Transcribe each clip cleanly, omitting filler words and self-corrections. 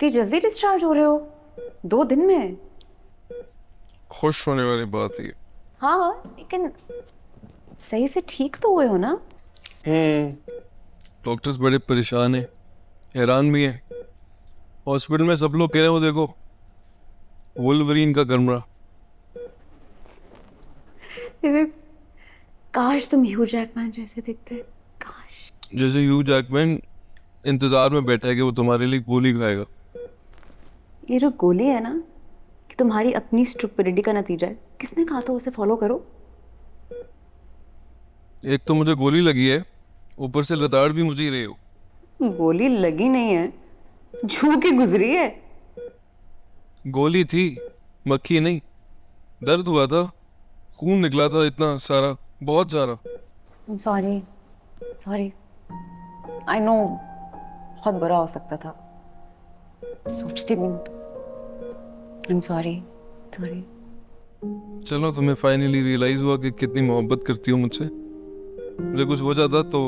इतनी जल्दी डिस्चार्ज हो रहे हो? 2 दिन में? खुश होने वाली बात है। हाँ, लेकिन सही से ठीक तो हुए हो ना? डॉक्टर्स बड़े परेशान हैं, हैरान भी हैं। हॉस्पिटल में सब लोग कह रहे हैं वो देखो वुल्वरीन का कमरा। ये काश तुम ह्यू जैकमैन जैसे दिखते। काश। जैसे ह्यू जैकमैन इंतजार में बैठा है कि वो तुम्हारे लिए गोली खाएगा। ये जो गोली है ना, कि तुम्हारी अपनी स्टुपिडिटी का नतीजा है। किसने कहा था उसे फॉलो करो? एक तो मुझे गोली लगी है, ऊपर से लताड़ भी मुझे ही रहे हो। गोली लगी नहीं है, छू के गुजरी है। गोली थी, मक्खी नहीं। दर्द हुआ था, खून निकला था इतना सारा, बहुत सारा। Sorry, sorry. आई नो, बहुत बुरा हो सकता था। सोचती भी हूँ। I am sorry, sorry. चलो, तुम्हें फाइनली रियलाइज हुआ कि कितनी मोहब्बत करती हो मुझसे। मुझे कुछ हो जाता तो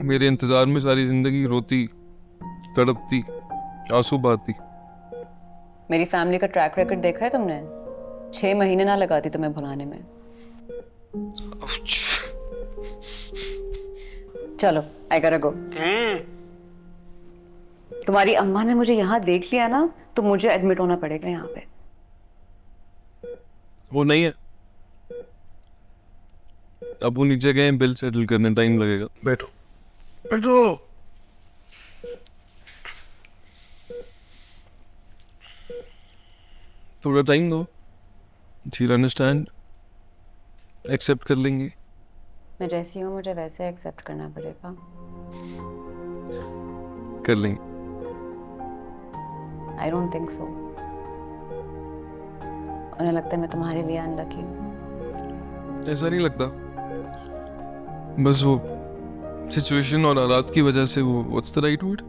मेरे इंतजार में सारी जिंदगी रोती, तड़पती, आंसू बहाती। मेरी फैमिली का ट्रैक रिकॉर्ड देखा है तुमने? 6 महीने ना लगाती तुम्हें भुलाने में। चलो, आई गॉटा गो। तुम्हारी अम्मा ने मुझे यहाँ देख लिया ना, तो मुझे एडमिट होना पड़ेगा यहाँ पे। वो नहीं है, अब वो नीचे गए, बिल सेटल करने टाइम लगेगा। बैठो, बैठो। थोड़ा टाइम दो, शील अंडरस्टैंड, एक्सेप्ट कर लेंगे। मैं जैसी हूँ मुझे वैसे एक्सेप्ट करना पड़ेगा। कर लेंगे। I don't think so. उन्हें लगता है मैं तुम्हारे लिए अनलकी हूँ। ऐसा नहीं लगता, बस वो सिचुएशन और हालात की वजह से वो what's the right word,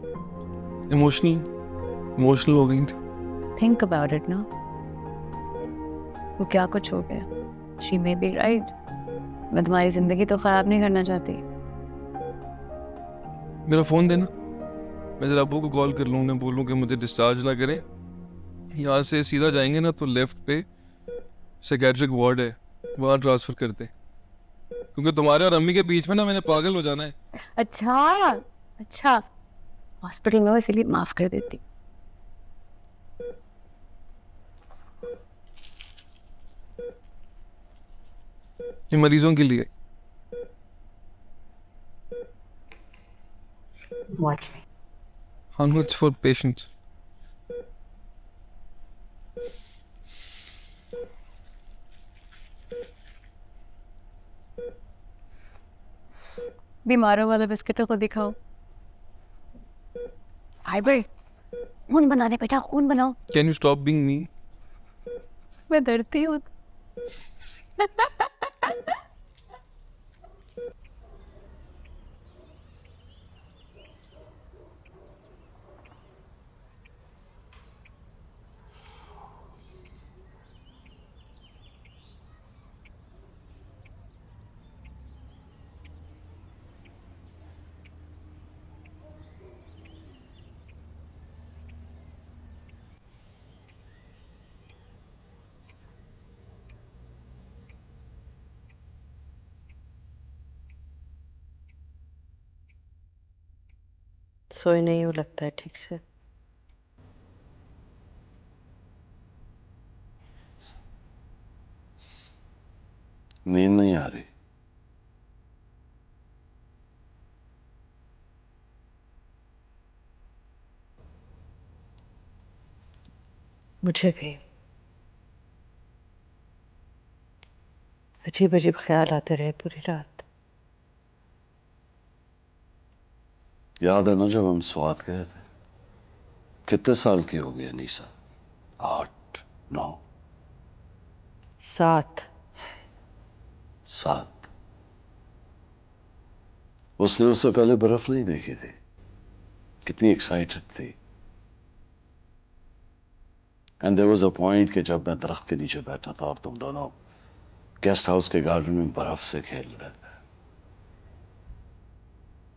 emotional हो गई थी। थिंक अबाउट इट ना। वो क्या कुछ हो गया। She may be right. मैं तुम्हारी जिंदगी तो खराब नहीं करना चाहती। मेरा फोन देना, मैं जरा अब्बू को कॉल कर लूँ, उन्हें बोलूँ कि मुझे डिस्चार्ज ना करें। यहाँ से सीधा जाएंगे ना तो लेफ्ट पे साइकेट्रिक वार्ड है, वहाँ ट्रांसफर करते हैं। क्योंकि तुम्हारे और अम्मी के बीच में ना मैंने पागल हो जाना है। अच्छा, अच्छा। हॉस्पिटल में हो इसीलिए माफ कर देती। ये मरीजों के लिए। वॉच मी। हाँ, इट्स फॉर पेशेंट्स। बीमारों वाला बिस्किट को दिखाओ। फाइबर। खून बनाने बेटा, खून बनाओ। Can you stop being me? मैं डरती हूँ। सोई नहीं हो लगता है ठीक से। नींद नहीं आ रही? मुझे भी अजीब अजीब ख्याल आते रहे पूरी रात। याद है ना जब हम स्वाद गए थे? कितने साल की होगी अनीसा? 8, 9, 7। 7। उसने उससे पहले बर्फ नहीं देखी थी। कितनी एक्साइटेड थी। And there was a point कि जब मैं दरख्त के नीचे बैठा था और तुम दोनों गेस्ट हाउस के गार्डन में बर्फ से खेल रहे थे।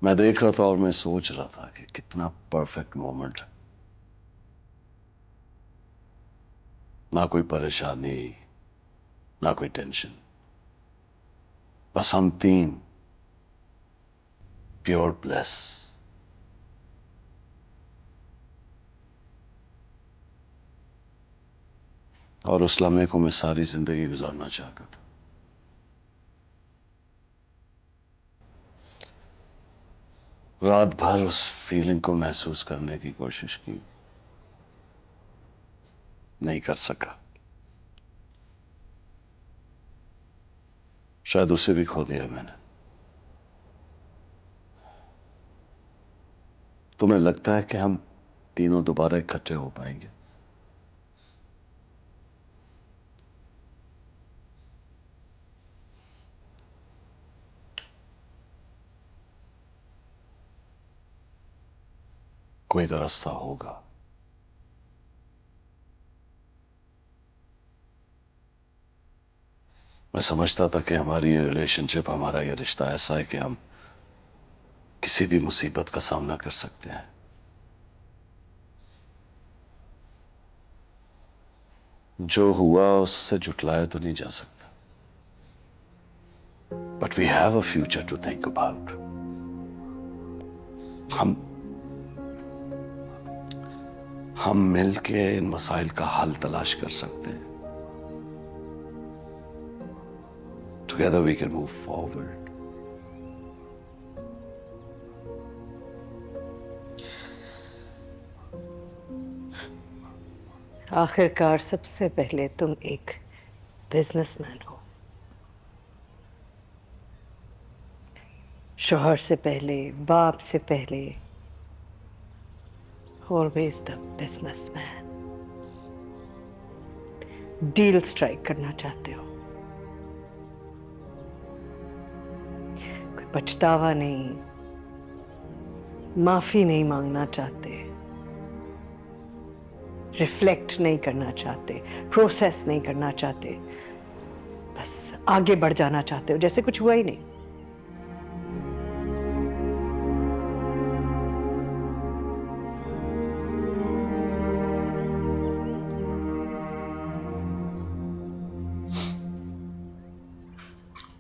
मैं देख रहा था और मैं सोच रहा था कि कितना परफेक्ट मोमेंट है। ना कोई परेशानी, ना कोई टेंशन। बस हम तीन प्योर ब्लेस। और उस लम्हे को मैं सारी जिंदगी गुजारना चाहता था। रात भर उस फीलिंग को महसूस करने की कोशिश की, नहीं कर सका। शायद उसे भी खो दिया मैंने। तुम्हें लगता है कि हम तीनों दोबारा इकट्ठे हो पाएंगे? कोई तो रास्ता होगा। मैं समझता था कि हमारी ये रिलेशनशिप, हमारा ये रिश्ता ऐसा है कि हम किसी भी मुसीबत का सामना कर सकते हैं। जो हुआ उससे जुटलाया तो नहीं जा सकता। But we have a future to think about. हम मिलके इन मसाइल का हल तलाश कर सकते हैं। Together we can move forward. आखिरकार सबसे पहले तुम एक बिजनेसमैन हो। शोहर से पहले, बाप से पहले, always the businessman. Deal strike करना चाहते हो, कोई पछतावा नहीं, माफी नहीं मांगना चाहते, रिफ्लेक्ट नहीं करना चाहते, प्रोसेस नहीं करना चाहते, बस आगे बढ़ जाना चाहते हो जैसे कुछ हुआ ही नहीं।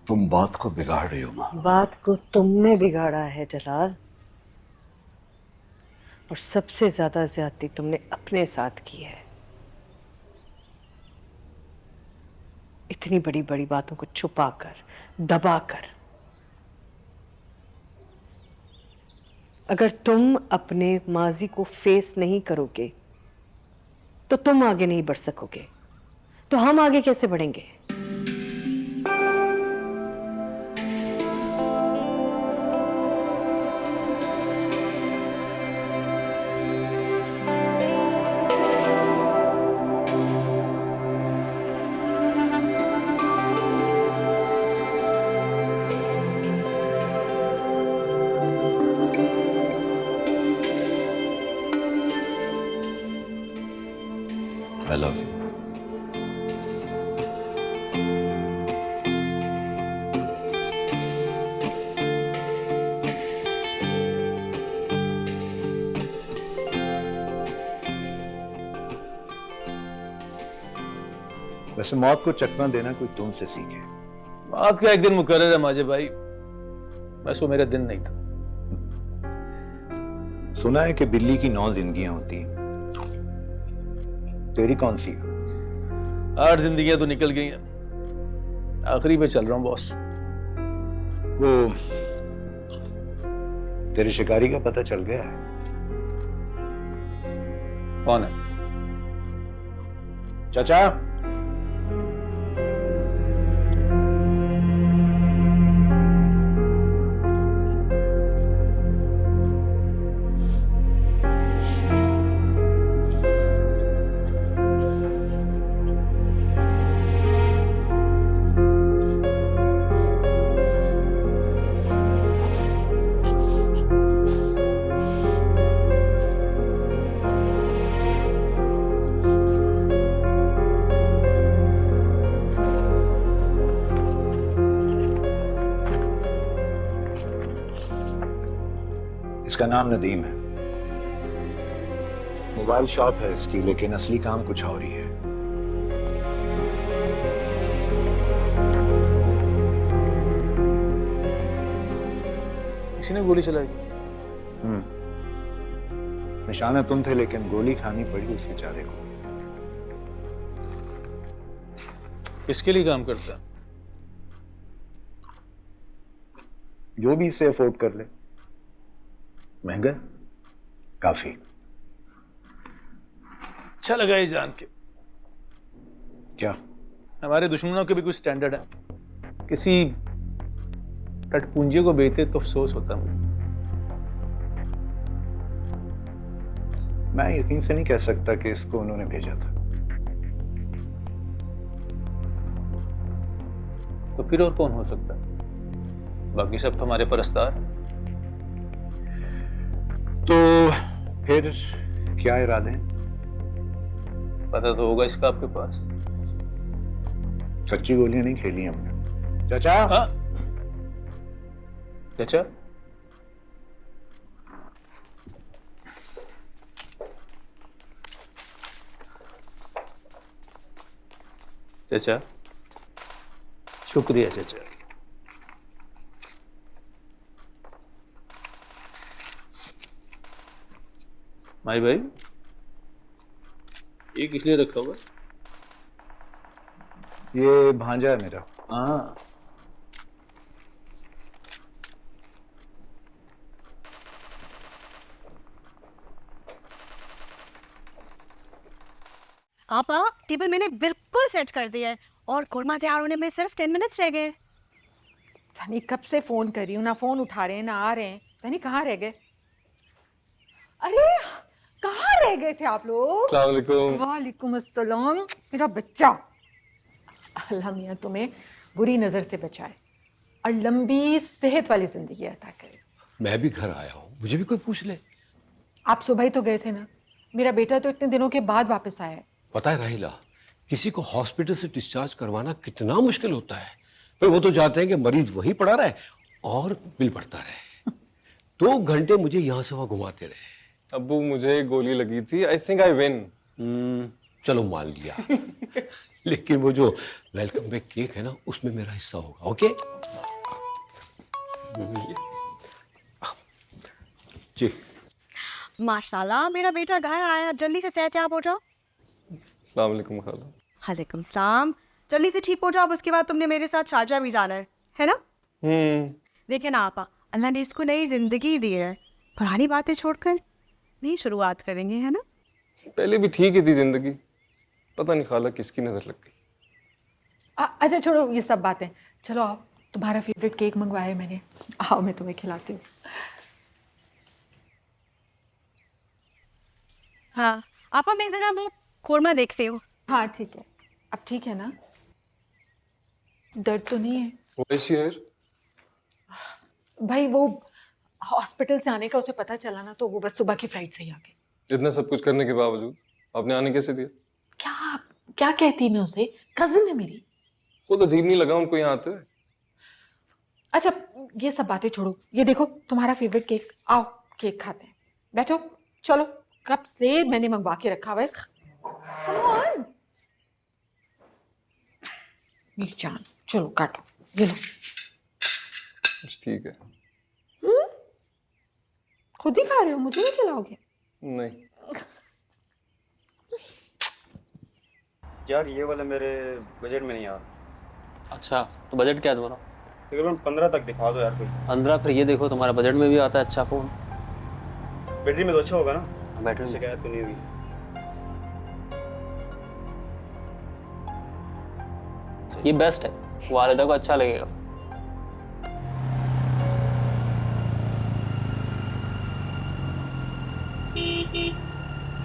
तुम बात को बिगाड़ रही हो मां। बात को तुमने बिगाड़ा है जलाल, और सबसे ज्यादा ज्यादती तुमने अपने साथ की है। इतनी बड़ी बड़ी बातों को छुपाकर, दबाकर। अगर तुम अपने माजी को फेस नहीं करोगे तो तुम आगे नहीं बढ़ सकोगे, तो हम आगे कैसे बढ़ेंगे? I love you. वैसे मौत को चकमा देना कोई तुमसे सीखे। बात का एक दिन मुकर्रर है माजे भाई, बस वो मेरा दिन नहीं था। सुना है कि बिल्ली की 9 जिंदगियां होती हैं, तेरी कौन सी है? 8 जिंदगियां तो निकल गई हैं, आखिरी पे चल रहा हूं बॉस। वो तेरे शिकारी का पता चल गया है? कौन है? चाचा, इसका नाम नदीम है। मोबाइल शॉप है इसकी, लेकिन असली काम कुछ और ही है। किसी ने गोली चलाई थी? निशाना तुम थे, लेकिन गोली खानी पड़ी उस बेचारे को। किसके लिए काम करता है? जो भी इसे अफोर्ड कर ले। महंगा है? काफी। अच्छा लगा ये जान के। क्या? हमारे दुश्मनों के भी कुछ स्टैंडर्ड है। किसी टटपुंजे को बेचते तो अफसोस होता मुझे। मैं यकीन से नहीं कह सकता कि इसको उन्होंने भेजा था। तो फिर और कौन हो सकता है? बाकी सब तो हमारे परस्तार। तो फिर क्या इरादे हैं? पता तो होगा इसका आपके पास। सच्ची गोलियां नहीं खेली हमने। चाचा, हाँ? चाचा, चाचा, शुक्रिया चाचा। माई भाई, ये किस लिए रखा हुआ? ये भांजा है मेरा। हाँ, आपा टेबल मैंने बिल्कुल सेट कर दिया है और कोरमा तैयार होने में सिर्फ 10 मिनट्स रह गए। सनी कब से फोन कर रही हूँ, ना फोन उठा रहे हैं ना आ रहे हैं। सनी कहाँ रह गए? अरे कहाँ रह गए थे आप लोग? अस्सलाम वालेकुम। वालेकुम अस्सलाम। मेरा बच्चा, अल्लाह मियाँ तुम्हें बुरी नजर से बचाए और लंबी सेहत वाली जिंदगी अता करे। मैं भी घर आया हूँ, मुझे भी कोई पूछ ले। आप सुबह ही तो गए थे ना। मेरा बेटा तो इतने दिनों के बाद वापस आया है। पता है राहिला, किसी को हॉस्पिटल से डिस्चार्ज करवाना कितना मुश्किल होता है। फिर वो तो चाहते हैं कि मरीज वहीं पड़ा रहे और बिल बढ़ता रहे। 2 घंटे मुझे यहाँ से वहाँ घुमाते रहे। अब्बू मुझे गोली लगी थी, आई थिंक आई विन। चलो मान लिया। लेकिन वो जो वेलकम बैक केक है ना, उसमें मेरा हिस्सा होगा। ओके जी। माशाल्लाह मेरा बेटा घर आया, जल्दी से सेहतयाब हो जाओ। अस्सलाम वालेकुम खाला। वालेकुम सलाम। जल्दी से ठीक हो जाओ, अब उसके बाद तुमने मेरे साथ शारजा भी जाना है ना? देखिए ना आपा, अल्लाह ने इसको नई जिंदगी दी है। पुरानी बातें छोड़कर नई शुरुआत करेंगे, है ना? पहले भी ठीक ही थी जिंदगी, पता नहीं खाला किसकी नजर लग गई। अच्छा छोड़ो ये सब बातें, चलो आओ, तुम्हारा फेवरेट केक मंगवाया है मैंने। आओ मैं तुम्हें खिलाती हूँ। हाँ आपा, मैं जरा वो कोरमा देखती हूँ। हाँ ठीक है, अब ठीक है ना? दर्द तो नहीं है? वैसी यार, भाई वो हॉस्पिटल से आने का उसे पता चला ना, तो वो बस सुबह की फ्लाइट से ही आ गई। इतना सब कुछ करने के बावजूद आपने आने कैसे दिया? क्या क्या कहती मैं उसे? कजिन है मेरी। खुद अजीब नहीं लगा उनको यहाँ आते हुए? अच्छा ये सब बातें छोड़ो, ये देखो तुम्हारा फेवरेट केक। आओ केक खाते हैं, बैठो। चलो, कब से मैंने मंगवा के रखा हुआ है। Come on। मेरी जान, चलो काटो, ये लो। ठीक है। खुद ही खा रहे हो, मुझे नहीं खिलाओगे? नहीं यार ये वाला मेरे बजट में नहीं आ रहा। अच्छा, तो बजट क्या है तुम्हारा? तकरीबन 15 तक दिखा दो यार कोई। 15? फिर ये देखो, तुम्हारा बजट में भी आता है अच्छा फ़ोन। बैटरी में तो अच्छा होगा ना? बैटरी में शिकायत तो नहीं होगी। ये बेस्ट है, वालिदा को अच्छा लगेगा।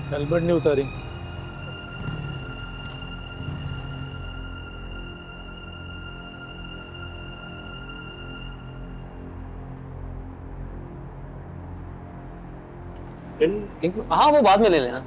हेलमेट नहीं उतारी। हाँ वो बाद में ले लेना।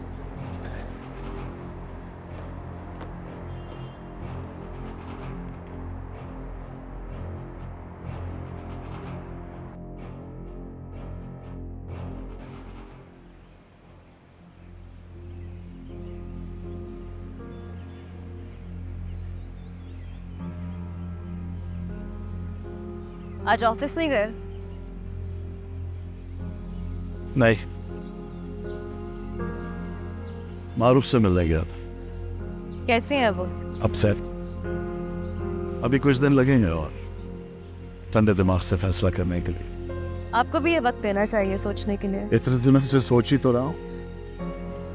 आज ऑफिस नहीं गए? नहीं, मारूफ से मिलने गया था। कैसे हैं वो? अपसेट। अभी कुछ दिन लगेंगे और ठंडे दिमाग से फैसला करने के लिए। आपको भी ये वक्त देना चाहिए सोचने के लिए। इतने दिनों से सोच ही तो रहा हूँ,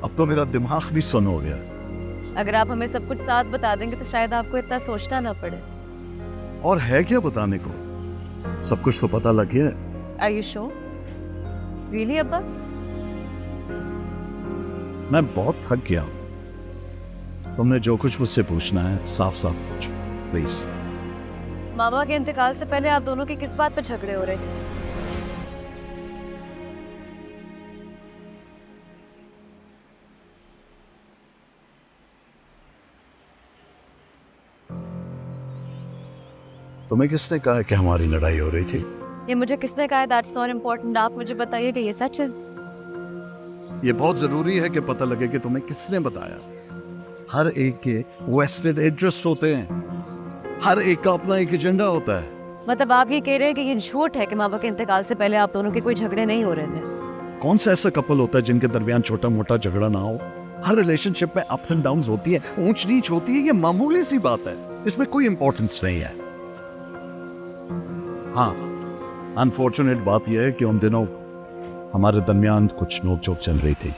अब तो मेरा दिमाग भी सुन हो गया। अगर आप हमें सब कुछ साथ बता देंगे तो शायद आपको इतना सोचना ना पड़े। और है क्या बताने को, सब कुछ तो पता लग गया। Are you sure? Really, अब्बा? मैं बहुत थक गया हूं। तुमने जो कुछ मुझसे पूछना है साफ साफ पूछो प्लीज। मामा के इंतकाल से पहले आप दोनों के किस बात पर झगड़े हो रहे थे? तुम्हें किसने कहा कि हमारी लड़ाई हो रही थी? ये मुझे किसने कहा है? That's not important. आप मुझे बताइए कि ये सच है। ये बहुत जरूरी है कि पता लगे कि तुम्हें किसने बताया। हर एक के वेस्टेड इंटरेस्ट होते हैं, हर एक का अपना एक एजेंडा होता है। मतलब आप ये कह रहे हैं कि ये झूठ है कि मामा के इंतकाल से पहले आप दोनों के कोई झगड़े नहीं हो रहे थे? कौन सा ऐसा कपल होता है जिनके दरमियान छोटा मोटा झगड़ा ना हो? हर रिलेशनशिप में अप्स एंड डाउन्स होती है, ऊंच नीच होती है, ये मामूली सी बात है, इसमें कोई इंपॉर्टेंस नहीं है। हाँ, अनफॉर्चुनेट बात यह है कि उन दिनों हमारे दरमियान कुछ नोकझोंक चल रही थी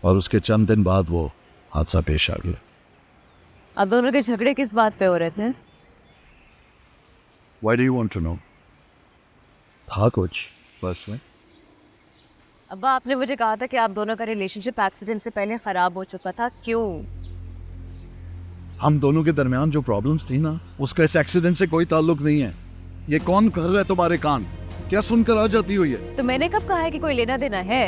और उसके चंद दिन बाद वो हादसा पेश आ गया। आप दोनों के झगड़े किस बात पे हो रहे थे? Why do you want to know? था कुछ बस में। अब्बा, आपने मुझे कहा था कि आप दोनों का रिलेशनशिप एक्सीडेंट से पहले खराब हो चुका था, क्यों? हम दोनों के दरमियान जो प्रॉब्लम्स थी ना, उसका इस एक्सीडेंट से कोई ताल्लुक नहीं है। ये कौन कर रहा है तुम्हारे कान? क्या सुनकर आ जाती हो ये? तो मैंने कब कहा है कि कोई लेना देना है?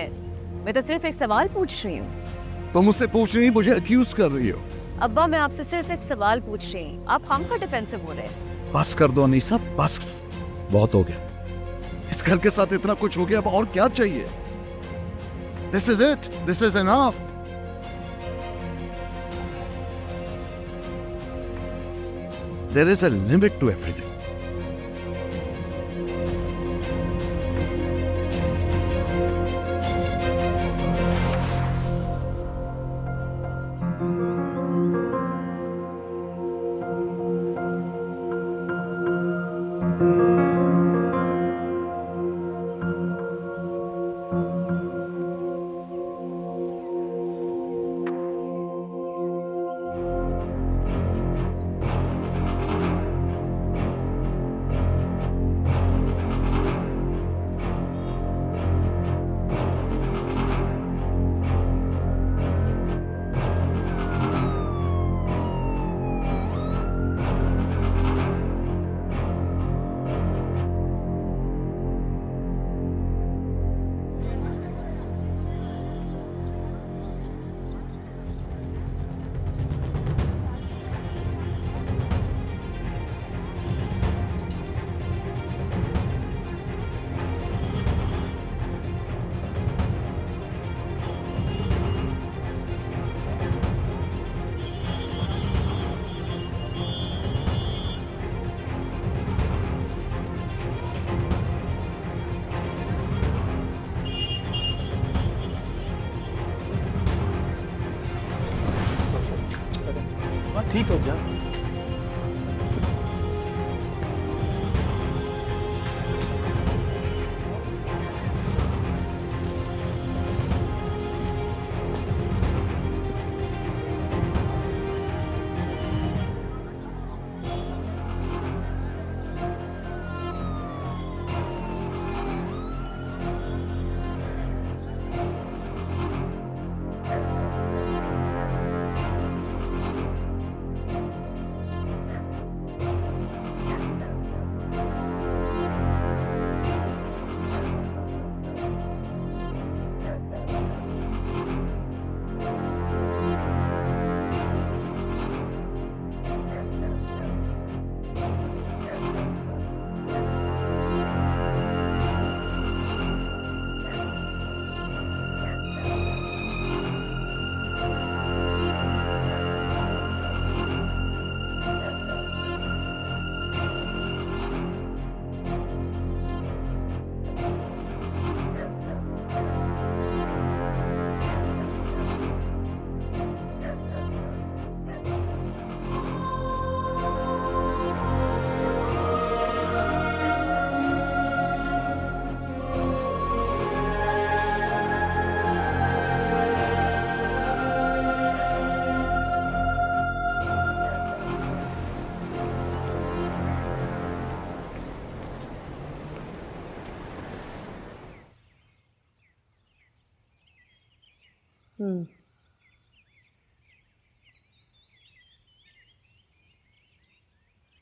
मैं तो सिर्फ एक सवाल पूछ रही हूँ। तुम मुझसे पूछ रही, मुझे अक्यूज कर रही हो। अब्बा, मैं आपसे सिर्फ एक सवाल पूछ रही हूँ, आप हम का डिफेंसिव हो रहे हैं। बस कर दो अनीसा, बस, बहुत हो गया। इस घर के साथ इतना कुछ हो गया, अब और क्या चाहिए? This is it. This is enough. There is a limit to everything. ठीक हो जा।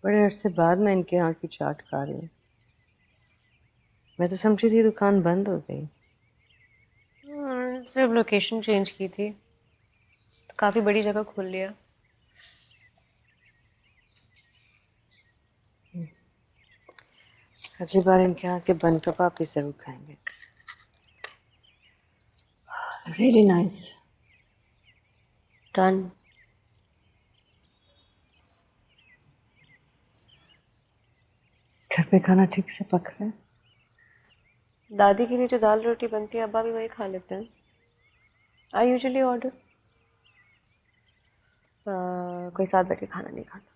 बड़े अरसे बाद मैं इनके यहाँ की चाट खा रही हूँ। मैं तो समझी थी दुकान बंद हो गई। सिर्फ लोकेशन चेंज की थी तो काफ़ी बड़ी जगह खोल लिया। अगली बार इनके यहाँ के बन कबाब भी जरूर खाएंगे। Really nice. डन। घर पे खाना ठीक से पक रहा है? दादी के लिए जो दाल रोटी बनती है अब्बा भी वही खा लेते हैं। I usually order. कोई साथ बैठ के खाना नहीं खाता।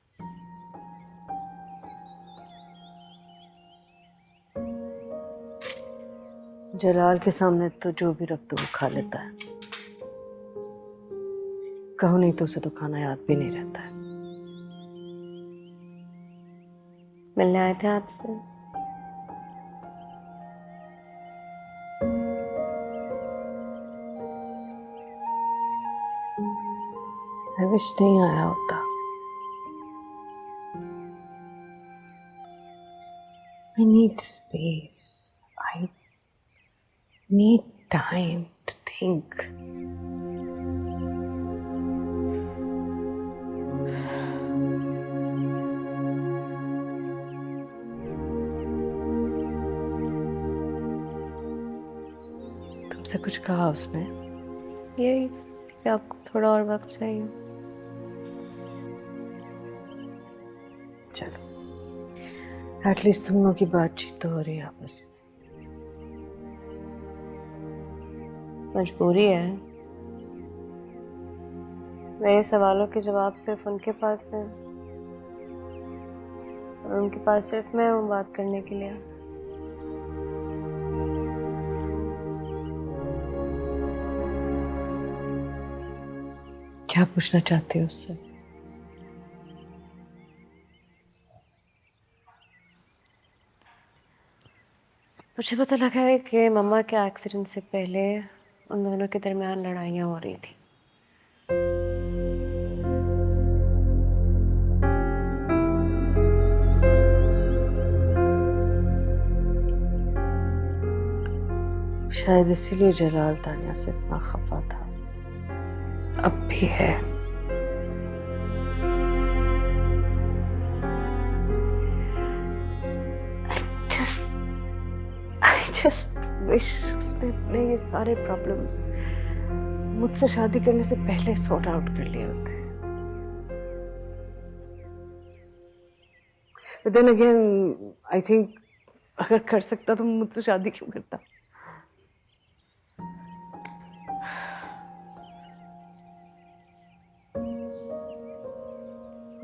जलाल के सामने तो जो भी रख दो वो खा लेता है। कहो नहीं तो उसे तो खाना याद भी नहीं रहता है। मिलने आए थे आपसे। मैं विश नहीं आया होता। I need space. I need time to think. तुमसे कुछ कहा उसने? यही कि आपको थोड़ा और वक्त चाहिए। चलो, एटलीस्ट तुम लोगों की बातचीत तो हो रही है आपस में। मजबूरी है। मेरे सवालों के जवाब सिर्फ उनके पास है और उनके पास सिर्फ मैं हूँ बात करने के लिए। क्या पूछना चाहती हो उससे? मुझे पता लगा है कि मम्मा के एक्सीडेंट से पहले उन दोनों के दरमियान लड़ाइयाँ हो रही थी। शायद इसीलिए जलाल तानिया से इतना खफा था। अब भी है। I just wish उसने अपने ये सारे प्रॉब्लम्स मुझसे शादी करने से पहले सॉर्ट आउट कर लिए होते। But then again, I think अगर कर सकता तो मुझसे शादी क्यों करता?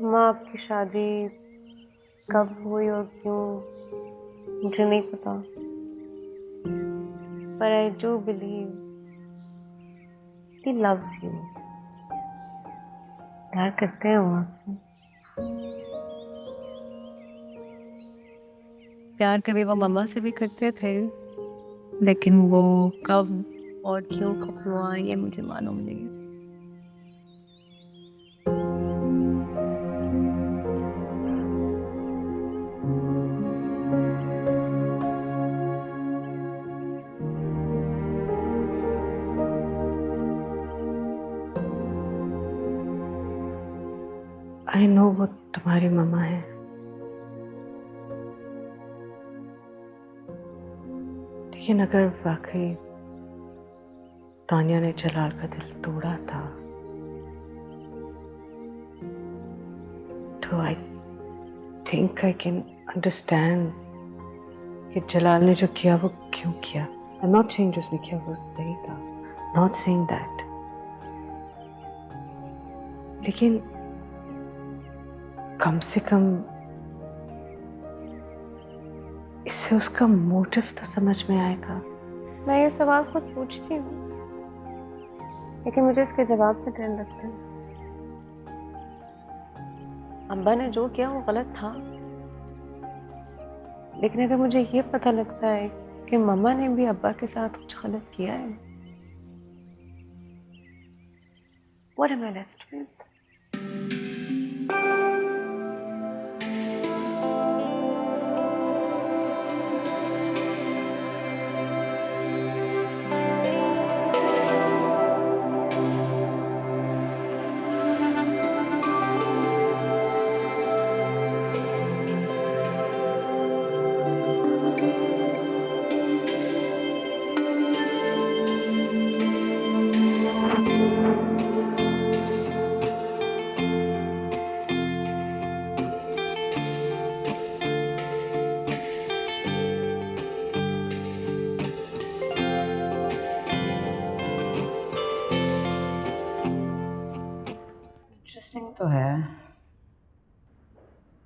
माँ, आपकी शादी कब हुई और क्यों मुझे नहीं पता, पर I do believe he loves you. प्यार करते हैं वो आपसे। प्यार कभी वो मम्मा से भी करते थे, लेकिन वो कब और क्यों खत्म हुआ ये मुझे मालूम नहीं है। आई नो वो तुम्हारी मम्मा है, लेकिन अगर वाकई तानिया ने जलाल का दिल तोड़ा था तो I think I can understand कि जलाल ने जो किया वो क्यों किया। आई एम नॉट सेइंग जो उसने किया वो सही था, नॉट सेइंग दैट, लेकिन कम से कम इससे उसका मोटिव तो समझ में आएगा। मैं ये सवाल खुद पूछती हूँ, लेकिन मुझे इसके जवाब से डर लगता है। अब्बा ने जो किया वो गलत था, लेकिन अगर मुझे ये पता लगता है कि मम्मा ने भी अब्बा के साथ कुछ गलत किया है What am I left with? Interesting तो है।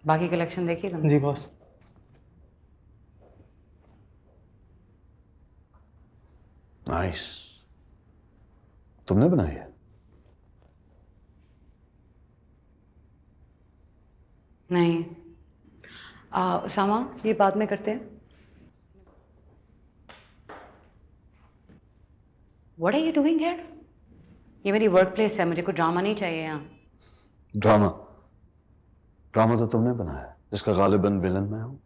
बाकी कलेक्शन देखिए तुमने? जी बॉस। नाइस। तुमने बनाई है? नहीं। उसामा, ये बाद में करते हैं। What are you doing here? ये मेरी वर्क प्लेस है, मुझे कोई ड्रामा नहीं चाहिए यहाँ। ड्रामा? ड्रामा तो तुमने बनाया है, जिसका गालिबन विलन मैं हूँ।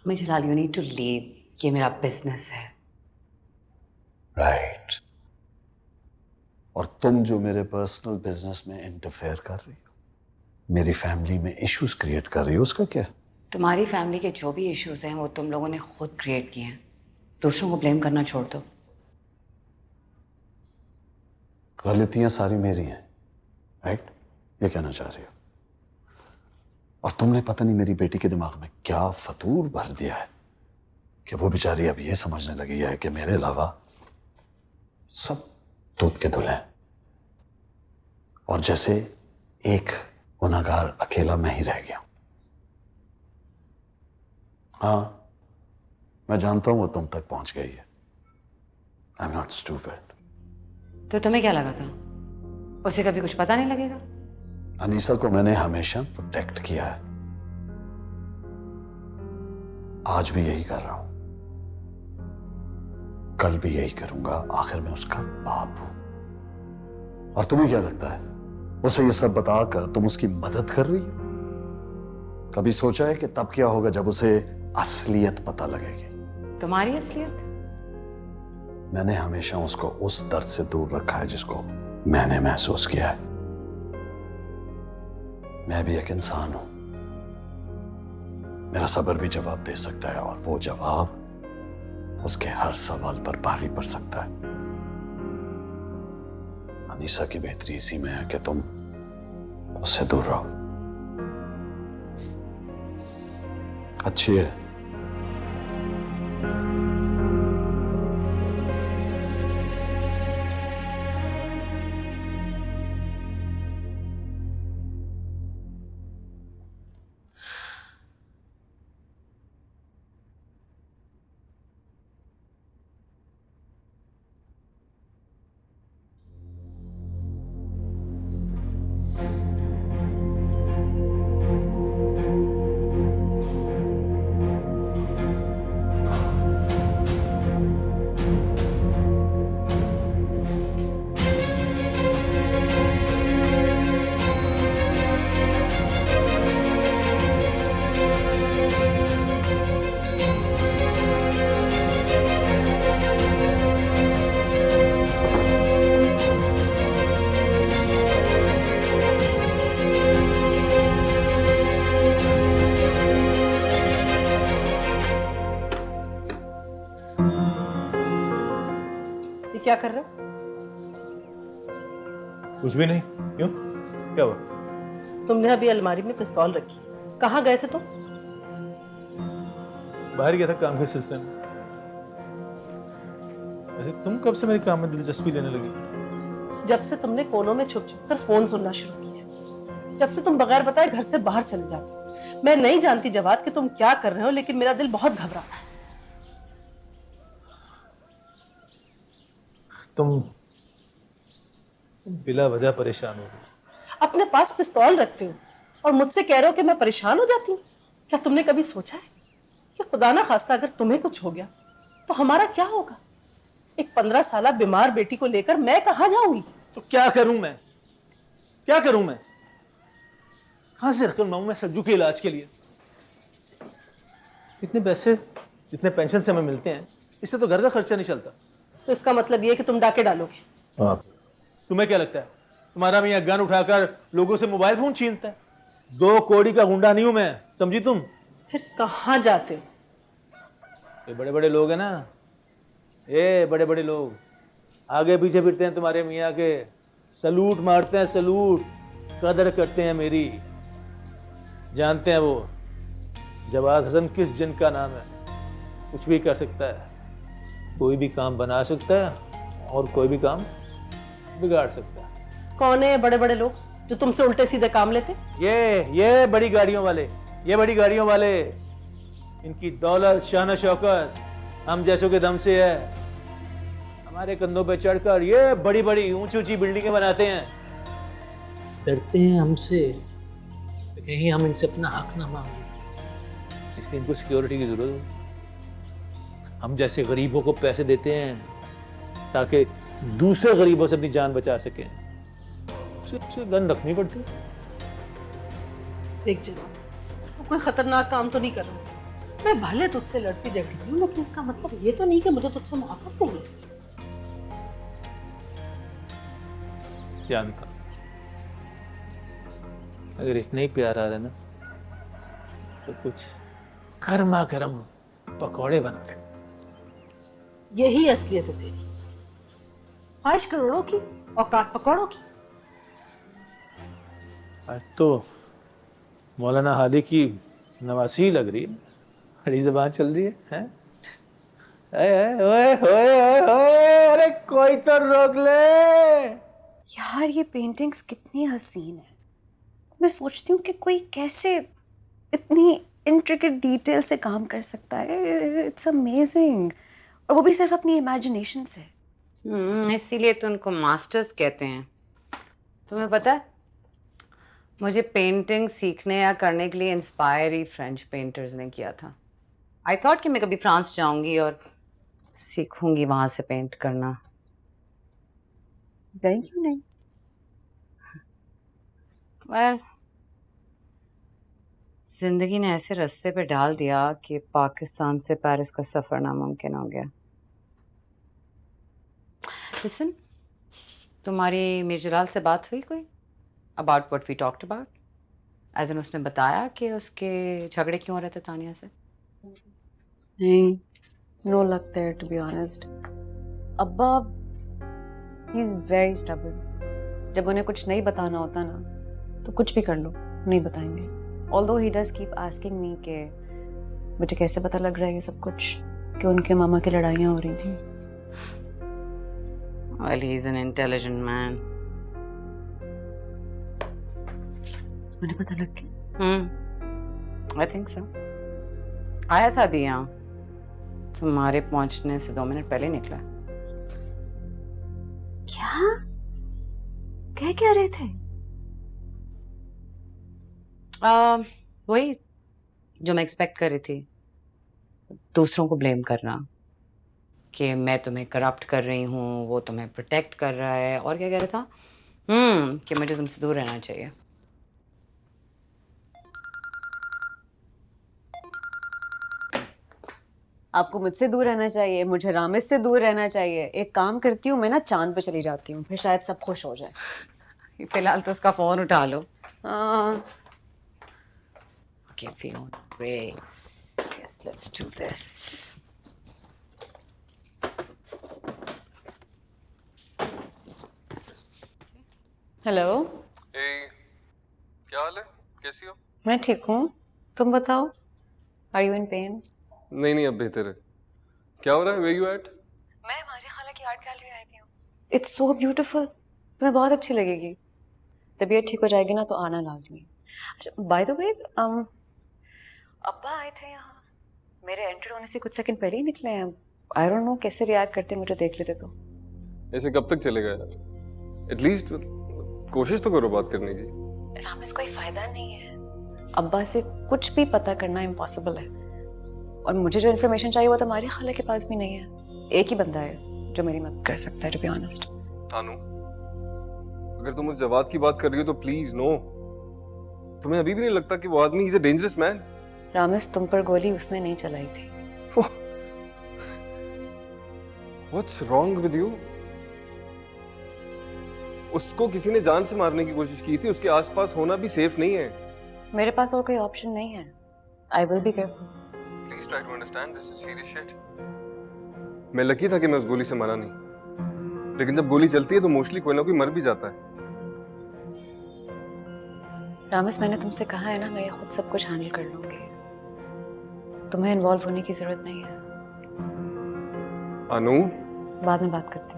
मुझे लाल, यू नीड टू लीव, ये मेरा बिजनेस है। राइट। और तुम जो मेरे पर्सनल बिजनेस में इंटरफेयर कर रही हो, मेरी फैमिली में इश्यूज क्रिएट कर रही हो, उसका क्या? तुम्हारी फैमिली के जो भी इश्यूज हैं वो तुम लोगों ने खुद क्रिएट किए हैं। दूसरों को ब्लेम करना छोड़ दो। गलतियां सारी मेरी हैं, राइट? ये कहना चाह रही हो। और तुमने पता नहीं मेरी बेटी के दिमाग में क्या फतूर भर दिया है कि वो बेचारी अब ये समझने लगी है कि मेरे अलावा सब दूध के धुले हैं, और जैसे एक गुनाहगार अकेला मैं ही रह गया। हाँ, मैं जानता हूं वो तुम तक पहुंच गई है। I am not stupid. तो तुम्हें क्या लगा था उसे कभी कुछ पता नहीं लगेगा? अनीसा को मैंने हमेशा प्रोटेक्ट किया है, आज भी यही कर रहा हूं, कल भी यही करूंगा। आखिर में उसका बाप हूं। और तुम्हें क्या लगता है उसे ये सब बताकर तुम उसकी मदद कर रही हो? कभी सोचा है कि तब क्या होगा जब उसे असलियत पता लगेगी? तुम्हारी असलियत? मैंने हमेशा उसको उस दर्द से दूर रखा है जिसको मैंने महसूस किया है। मैं भी एक इंसान हूं, मेरा सब्र भी जवाब दे सकता है, और वो जवाब उसके हर सवाल पर भारी पड़ सकता है। अनीसा की बेहतरी इसी में है कि तुम उससे दूर रहो। अच्छी है। क्या कर रहे हो? कुछ भी नहीं। क्यों, क्या हुआ? तुमने अभी अलमारी में पिस्तौल रखी, कहाँ गए थे तुम? बाहर गया था काम के सिलसिले में। वैसे तुम कब से मेरे काम में दिलचस्पी लेने लगी? जब से तुमने कोनों में छुप छुप कर फोन सुनना शुरू किया, जब से तुम बगैर बताए घर से बाहर चले जाते। मैं नहीं जानती जवाद कि तुम क्या कर रहे हो, लेकिन मेरा दिल बहुत घबराता है। तुम बिला वजह परेशान हो गई। अपने पास पिस्तौल रखते हो और मुझसे कह रहे हो कि मैं परेशान हो जाती हूँ। क्या तुमने कभी सोचा है कि खुदा ना खास्ता अगर तुम्हें कुछ हो गया तो हमारा क्या होगा? एक 15 साल बीमार बेटी को लेकर मैं कहाँ जाऊंगी? तो क्या करूं मैं? क्या करूं मैं? कहां से रकम लाऊं मैं सज्जू के इलाज के लिए? इतने पैसे जितने पेंशन से हमें मिलते हैं, इससे तो घर का खर्चा नहीं चलता। तो इसका मतलब ये है कि तुम डाके डालोगे। हाँ। तुम्हें क्या लगता है तुम्हारा मियां गन उठाकर लोगों से मोबाइल फोन छीनता है? 2 कौड़ी का गुंडा नहीं हूं मैं, समझी तुम? फिर कहाँ जाते हो? ये बड़े बड़े लोग हैं ना, ये बड़े बड़े लोग आगे पीछे फिरते हैं तुम्हारे मियाँ के, सलूट मारते हैं, सलूट, कदर करते हैं मेरी। जानते हैं वो जवाद हसन किस जिन का नाम है, कुछ भी कर सकता है, कोई भी काम बना सकता है और कोई भी काम बिगाड़ सकता है। कौन है ये बड़े बड़े लोग जो तुमसे उल्टे सीधे काम लेते? ये बड़ी गाड़ियों वाले, ये बड़ी गाड़ियों वाले, इनकी दौलत शान शौकत हम जैसों के दम से है। हमारे कंधों पे चढ़कर ये बड़ी बड़ी ऊंची ऊंची बिल्डिंगें बनाते हैं। डरते हैं हमसे तो कहीं हम इनसे अपना हक ना मांगे, इसलिए इनको सिक्योरिटी की जरूरत है। हम जैसे गरीबों को पैसे देते हैं ताकि दूसरे गरीबों से अपनी जान बचा सकें, सिर्फ गन रखनी पड़ती है। देख जवाब, तू कोई खतरनाक काम तो नहीं कर रहा। मैं भले तुझसे लड़ती झगड़ती हूँ, लेकिन इसका मतलब ये तो नहीं कि मुझे तुझसे मोहब्बत नहीं है। जानता, अगर इतना ही प्यार आ रहा है ना तो कुछ गर्मा गर्म पकौड़े बनाते। यही असलियत है तेरी, ख्वाहिश करोड़ों की, औकात पकौड़ों की। आज तो मौलाना हादी की नवासी लग रही है, हरी जबान चल रही है? ओए होए होए होए, अरे कोई तो रोक ले यार ये पेंटिंग्स कितनी हसीन है। मैं सोचती हूँ कि कोई कैसे इतनी इंट्रिकेट डिटेल से काम कर सकता है। इट्स अमेजिंग, और वो भी सिर्फ अपनी इमेजिनेशन से। इसीलिए तो उनको मास्टर्स कहते हैं। तुम्हें पता है, मुझे पेंटिंग सीखने या करने के लिए इंस्पायर ही फ्रेंच पेंटर्स ने किया था। आई थॉट कि मैं कभी फ्रांस जाऊंगी और सीखूंगी वहां से पेंट करना। गई क्यों नहीं? वेल, जिंदगी ने ऐसे रास्ते पे डाल दिया कि पाकिस्तान से पेरिस का सफर नामुमकिन हो गया। लिसन, तुम्हारी मीर जलाल से बात हुई कोई about what we talked about? As in उसने बताया कि उसके झगड़े क्यों हो रहे थे तानिया से? नहीं, no luck there to be honest. अब्बा ही इज वेरी स्टबर्न। जब उन्हें कुछ नहीं बताना होता ना तो कुछ भी कर लो, नहीं बताएंगे। Although he does keep asking me कि मुझे कैसे पता लग रहा है ये सब कुछ, कि उनके मामा की लड़ाइयाँ हो रही थी। Well, he's an intelligent man. उन्हें पता लग गया? I think so. आया था अभी यहाँ, तुम्हारे पहुंचने से 2 मिनट पहले निकला। क्या कह रहे थे? वही जो मैं एक्सपेक्ट कर रही थी, दूसरों को ब्लेम करना कि मैं तुम्हें करप्ट कर रही हूँ, वो तुम्हें प्रोटेक्ट कर रहा है, और क्या कह रहा था? कि मुझे तुमसे दूर रहना चाहिए। आपको मुझसे दूर रहना चाहिए, मुझे रामिस से दूर रहना चाहिए। एक काम करती हूँ मैं ना, चांद पे चली जाती हूँ, फिर शायद सब खुश हो जाए। फिलहाल तो उसका फोन उठा लो। Okay, if you don't break, yes, let's do this. Hello. क्या हाल है, कैसी हो? मैं ठीक हूँ, तुम बताओ। Are you in pain? नहीं, अब बेहतर है। क्या हो रहा है? Where you at? मैं हमारी खाला की आर्ट गैलरी आई हुई हूँ। It's so beautiful, तुम्हें बहुत अच्छी लगेगी। तबीयत ठीक हो जाएगी ना तो आना लाजमी। अच्छा, by the way, अब्बा आए थे यहाँ, मेरे एंटर होने से कुछ सेकंड पहले ही निकले हैं। आई डोंट नो कैसे रिएक्ट करते मुझे देख लेते तो। ऐसे कब तक चलेगा यार? एटलीस्ट कोशिश तो करो बात करने की। रामिस कोई फायदा नहीं है, अब्बा से कुछ भी पता करना इम्पॉसिबल है, और मुझे जो इन्फॉर्मेशन चाहिए वो तो हमारी खाला के पास भी नहीं है। एक ही बंदा है जो मेरी मदद कर सकता है, टू बी ऑनेस्ट। तानू, अगर तुम उस जवाद की बात कर रही हो तो प्लीज नो। तुम्हें अभी भी नहीं लगता कि वो आदमी is a dangerous man? Ramesh, तुम पर गोली उसने नहीं चलाई थी। What's wrong with you? उसको किसी ने जान से मारने की कोशिश की थी, उसके आसपास होना भी सेफ नहीं है। मेरे पास और कोई ऑप्शन नहीं है। I will be careful. Please try to understand, this is serious shit. मैं लकी था कि मैं उस गोली से मरा नहीं, लेकिन जब गोली चलती है तो मोस्टली कोई ना कोई मर भी जाता है। रामेश, मैंने तुमसे कहा है ना, मैं खुद सब कुछ हैंडल कर लूंगी। तुम्हें इन्वॉल्व होने की जरूरत नहीं है। अनु, बाद में बात करते हैं।